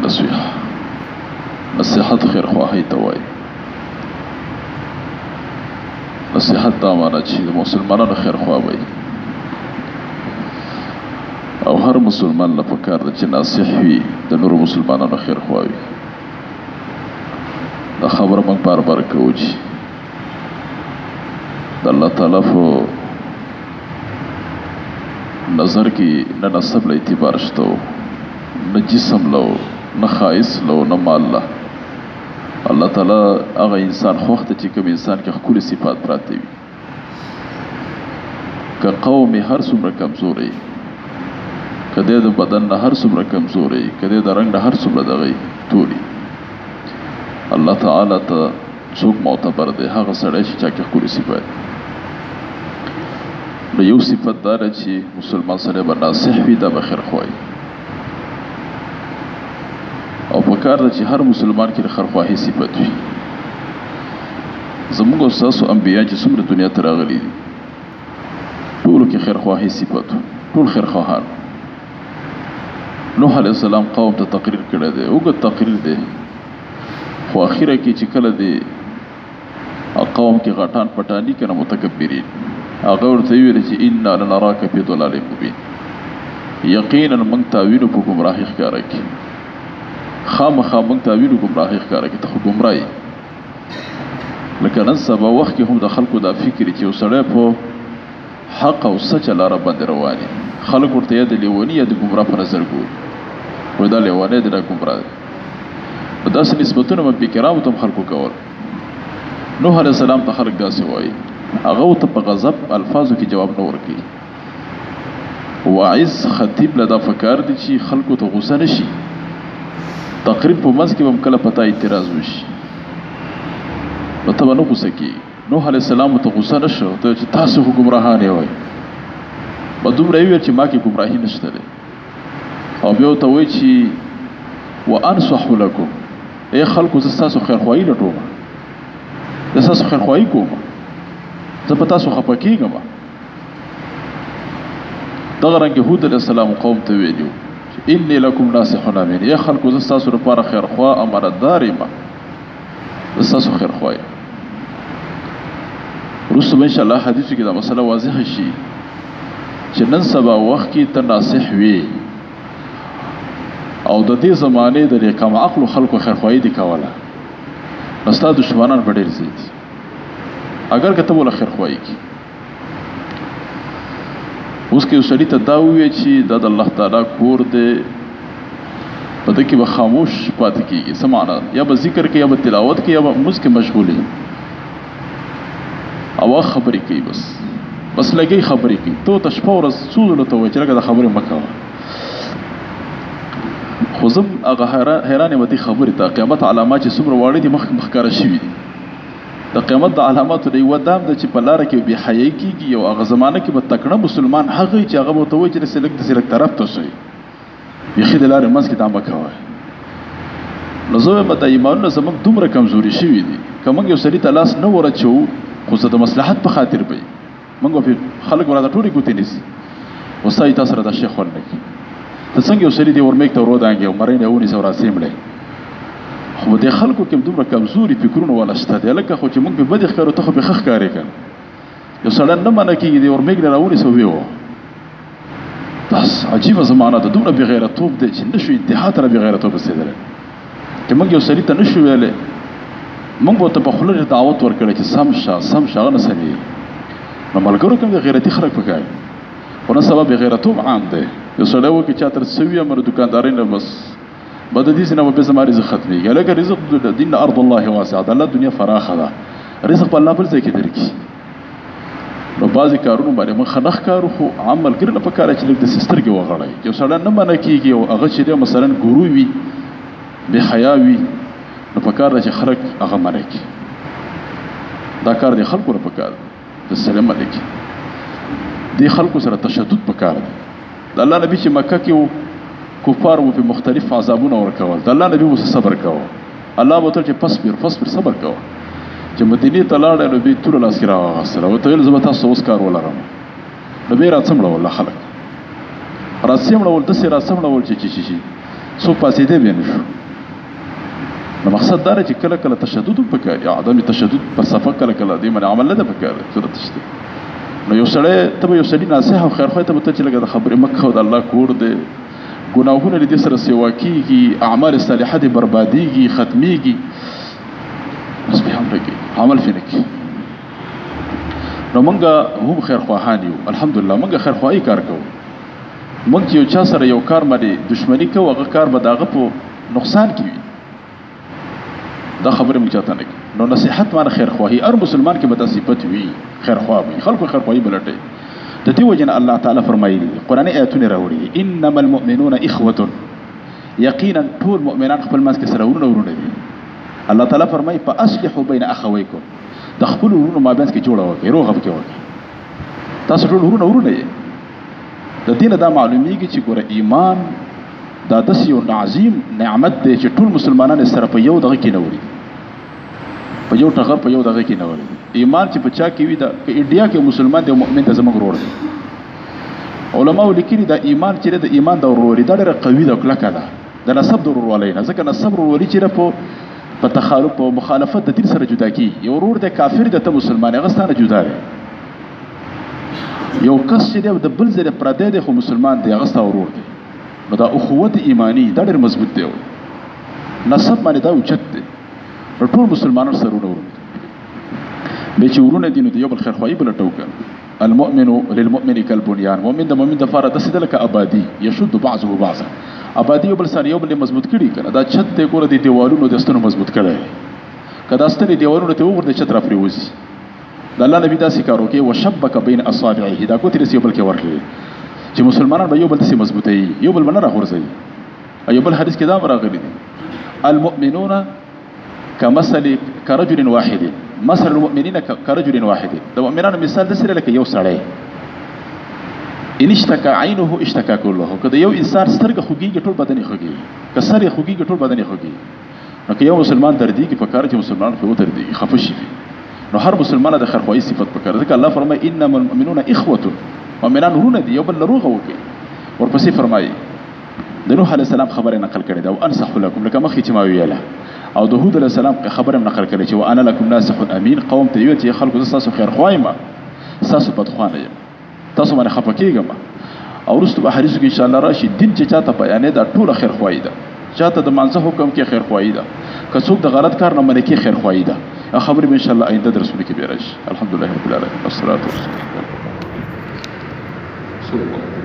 التصویح. نصیحت خیر خواهی ته وایي. نصیحت دا معنا چې د مسلمانانو خیر خواه وي او هر مسلمان له پکار ده چې ناصح وي د نورو مسلمانانو خیر خواه وي. دا خبره موږ بار بار کوو چې د الله تعالی په نظر کې نه نسب له اعتبار شته نه جسم له نه خایس له نه مال له. الله تعالی هغه انسان خوښ ته چې کوم انسان کې ښکلي صفات پراته وي. که قوم هر څومره کمزوری، که دی د بدن نه هر څومره کمزوری، که دی د رنګ نه هر څومره دغی توری، الله تعالی ته څوک معتبر دی؟ هغه سړی چې چا کې ښکلي صفات. نو یو صفت دا ده چې مسلمان سړی به ناصح وي، دا به خیرخواهي او پکار ده چې هر مسلمان کې د خیرخواهي صفت وي. زموږ او ستاسو انبیا چې څومره دنیا ته راغلي دي ټولو کې خیرخواهي صفت و، ټول خیرخواهان. نوح علیه السلام قوم ته تقریر کړی دی، اوږد تقریر دی، خو اخره کې چې کله دی قوم کې غټان پټاني که نه متکبرین، هغه ورته ویل چې انا لنراک فی ضلال مبین، یقینا موږ تا وینو په ګمراهۍ ښکاره کې، خامخا موږ تا وینو ګمراهۍ ښکاره کې، ته خو ګمراه یې. لکه نن سبا وخت کې هم د خلکو دا فکر چې یو سړی په حق او سچه لاره باندې روان وي، خلک ورته یا د لیوني یا د ګمراه په نظر ګوري، وایي دا لیونی دی دا ګمراه دی. نو داسې نسبتونه به کرامو ته هم خلکو کول. نوح علیه السلام ته خلک داسې وایي، هغه ورته په غضب الفاظو کې جواب نه ورکوي. واعظ خطیب له دا پکار دی چې خلکو ته غوسه نه شي، تقریب په منځ کې به هم کله پتا اعتراض وشي نو ته به نه غوسه کېږي. نوح علیه السلام ته غوسه نه شو، ته چې تاسو خو ګمراهان یې وایي، به دومره یې وویل چې ما کې ګمراهي نشته دی، او بیا ورته وایي چې وانصح لکم، ای خلکو زه ستاسو خیرخواهي لټوم، زه ستاسو خیرخواهي کوم، زه په تاسو خفه کېږم. دغه رنګې هود علیه السلام قوم ته ویلي وو چې انی لکم ناصح امین، ای خلکو زه ستاسو لپاره خیرخواه امانتدار یم، زه ستاسو خیرخواه یم. وروسته به انشاءالله حدیثو کې دا مسله واضحه شي چې نن سبا وخت کې ته ناصح وي او د دې زمانې د دې کم عقلو خلکو خیرخواهي دي کوله، نو ستا دشمنان به ډېر زیات دي اگر که ته بوله خیرخواهي کړي. اوس که یو سړي ته دا ووایې چې دا د الله تعالی کور دی، په ده کې به خاموش پاتې کېږي، څه معنا؟ یا به ذکر کوي، یا به تلاوت کوي، یا به لمونځ کې مشغول وي او خبرې کوي، بس لګي خبرې کوي. ته ورته شپه ورځ څو ځله ته وایې چې لږه دا خبرې مه کوه. خو زه هغه حیران یم دې خبرې ته. قیامت علامات چې څومره واړه دي مخکې ښکاره شوي دي. د قیامت د علاماتو نه یوه دا ده چې په لاره کې بې حیایي کېږي، او هغه زمانه کې به تکړه مسلمان هغه چې هغه به ورته وایي چې داسې لږ طرف ته شئ، بیخي د لارې منځ کې دا مه کوه. نو زه وایم دا ایمانونه زموږ دومره کمزوري شوي دي، که موږ یو سړي ته لاس نه ورچوو خو زه د مصلحت په خاطر به موږ به خلک به راته ټولې ګوتې نیسي، وستایي تا سره دا شی خوند نه کړي. ته څنګه یو سړي دې ورمېږ ته ورودانګې او مرۍ نه یې ونیسه او راسې مړی. خو دې خلکو کې دومره کمزوري فکرونه والا شته دی، لکه خو چې موږ پې بدې ښکارو ته خو پې ښه ښکارې که یو سړی نه منع کېږي، دې ورمېږ نه راونیسه ویې وه. بس عجیبه زمانه ده، دومره بې غیرتوب دی چې نه شو انتها ته را بې غیرتوب رسېدلی. چې موږ یو سړي ته نه شو ویلی، موږ به ورته په خوله دعوت ورکړی چې سم شه سم شه، هغه نه سمېږي. نو ملګرو کې هم د غیرتي خلک پکار، خو نن سبا بې غیرتوب عام دی. یو سړی وکړي چا تر څه وي امر دوکاندارۍ نه بس به د دې سې نه به بیا زما رزق ختمېږي. لکه رزق د دین ارض الله واسعه، د الله دنیا فراخه ده، رزق په الله بل ځای کې درکړي. نو بعضې کارونو باندې موږ ښه نه ښکارو، خو عام ملګري نه پکار چې لږ داسې سترګې وغړئ. یو سړی نه منع کېږي او هغه چې دی مثلا ګورو وي، بې حیا وي، نو پکار ده چې خلک هغه منع کړي. دا کار دی خلکو نه پکار دی د سړی منع کړي. دې خلکو سره تشدد پکار دی. د الله نبي چې مکه کې و کفار و په مختلف عذابونه ورکول، د الله نبي ورته صبر کوه. الله به ورته چې فصبر صبر کوه. چې مدینې ته لاړی نو بیا توره لاس کې راواغېستله، ورته ویل زه به تاسو اوس کار ولرم. نو بیا یې راڅمړول خلک، راڅمړول داسې راڅمړول چې څوک پاڅېدی بیا نه شو. نو مقصد دا چې کله کله تشدد پکاري عدم تشدد فلسفه کله کله دې باندې عمل نه پکاري صورت شته نو یو سړی ناصح او خیر خو ته چې لګه خبره مکه او د الله کور دی ګناهونه دې سره سیوا کیږي اعمال صالحه دې برباديږي ختميږي بس به هم لګي عمل فينک نو مونږه هم خیر خواهان یو الحمدلله مونږه خیر خواهی کار کوو مونږ یو چا سره یو کار باندې دښمنی کوو هغه کار به داغه په نقصان کوي دا خبره مونږ چاته نه نو نصيحت باندې خیر خواهی هر مسلمان کې به د صفت وي خیر خواه وي خلکو خیر خواهی بلټي د دې وجنه الله تعالی فرمایلی قرآنی آیتونه راوړي انما المؤمنون اخوه یقینا ټول مؤمنان خپل منځ کې سره ورونه دي الله تعالی فرمایي فاصلحوا بین اخویکم د خپل ورونو مابینځ کې جوړه وکړئ روغه وکړئ تاسو ټول ورونه یې د دین دا معلومیږي چې ګوره ایمان دا داسې یو عظیم نعمت دی چې ټول مسلمانان سره په یو دغه کې نه وري په یو ټغر په یو دغه کې نه وري ایمان چې په چا کې وي دا په انډیا کې مسلمان دی او مؤمن ته زموږ ورور دی علماء لیکلي دا ایمان چې د ایمان د وروري دا ډېره قوي ده او کلکه ده د نسب د ورورولۍ نه ځکه نسب وروري چې په تخالف او مخالفت د دین سره جدا کی یو ورور د کافر د ته مسلمان هغه ستانه جدا دی یو کس چې د بل ځای پردی دی خو مسلمان دی هغه ستا ورور دی نو دا اخوت ایمانی دا ډېر مضبوط دی نسب باندې دا اوچت دی ټول مسلمانانو سره ورور به چې ورونه دي نو د یو بل خیر خواهی بل ټوکه المؤمن للمؤمن كالبنيان مؤمن د مؤمن د فاره د سیدل ک آبادی یشد بعضه بعضا آبادی یو بل سره یو بل مضبوط کړي کنه دا چھت ته ګوره د دیوالونو د ستنو مضبوط کړي کدا ستنې دیوالونو ته وګورئ چھت را پریوزي د الله نبی داسې کارو کې وشبک بین اصابعه دا کوتې رسې بل کې ورکړي چې مسلمانان به یو بل څخه مضبوطي یو بل نه راغورځي یو بل حدیث کې دا راغلي دي المؤمنون كرجل واحد مثل المؤمنين كرجل واحد د مؤمنانو مثال د سره لکه یو سړی ان اشتكى عينه اشتكى كله کله یو انسان سترګه خوږي ټول بدن خوږي کسر خوږي ټول بدن خوږي نو که یو مسلمان دردي کې په کار چې مسلمان په دردي خفشي نو هر مسلمان د خیرخواهی صفت پکړه ځکه الله فرمایي انما المؤمنون اخوه مؤمنان ورونه دي یو بل روغه وکي ورپسې فرمایي د نوح علی السلام خبره نقل کړي دا او انصح لكم لکه مخې چې ما ویله او د هود علی السلام خبره نقل کړي چې وانا لكم ناصح امين قوم ته یو چې خلکو تاسو خیر خوایم تاسو بدخوانه یم تاسو باندې خفکیږم او رستو به حدیث کې ان شاء الله راشي دین چې چاته بیانې دا ټول خیر خوای ده چاته د منځه حکم کې خیر خوای ده که څوک د غلط کار نه منې کې خیر خوای ده خبرې به ان شاء الله آینده درسونه کې به راشي الحمدلله رب العالمین والصلاه والسلام